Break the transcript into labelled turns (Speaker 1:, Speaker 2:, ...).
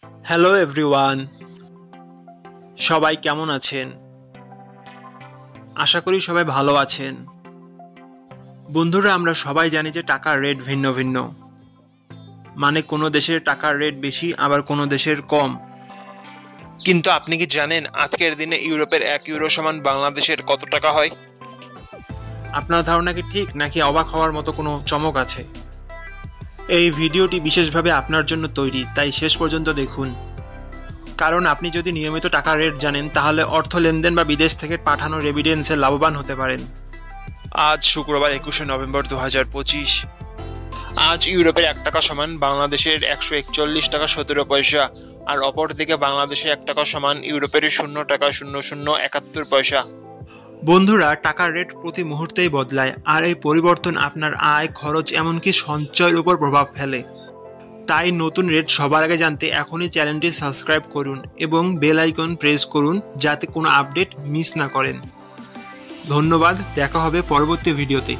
Speaker 1: Hello everyone, সবাই কেমন আছেন? আশা করি সবাই ভালো আছেন। বন্ধুরা, আমরা সবাই জানি যে টাকার রেট ভিন্ন ভিন্ন। মানে কোনো দেশের টাকার রেট বেশি, আবার কোনো দেশের কম।
Speaker 2: কিন্তু আপনি কি জানেন আজকের দিনে ইউরোপের 1 ইউরো সমান বাংলাদেশের কত টাকা হয়?
Speaker 1: আপনার ধারণা কি ঠিক, নাকি অবাক হওয়ার মতো কোনো চমক আছে? এই ভিডিওটি বিশেষভাবে আপনার জন্য তৈরি, তাই শেষ পর্যন্ত দেখুন। কারণ আপনি যদি নিয়মিত টাকার রেট জানেন, তাহলে অর্থ লেনদেন বা বিদেশ থেকে পাঠানো রেমিটেন্সে লাভবান হতে পারেন।
Speaker 2: আজ শুক্রবার 21শে নভেম্বর 2025। আজ ইউরোপের 1 টাকা সমান বাংলাদেশের 141 টাকা 17 পয়সা, আর অপরদিকে বাংলাদেশের 1 টাকা সমান ইউরোপের 0 টাকা 0071 পয়সা।
Speaker 1: বন্ধুরা, টাকার রেট প্রতি মুহূর্তেই বদলায়, আর এই পরিবর্তন আপনার আয়, খরচ, এমনকি সঞ্চয়ের উপর প্রভাব ফেলে। তাই নতুন রেট সবার আগে জানতে এখনই চ্যানেলটি সাবস্ক্রাইব করুন এবং বেল আইকন প্রেস করুন, যাতে কোনো আপডেট মিস না করেন। ধন্যবাদ, দেখা হবে পরবর্তী ভিডিওতে।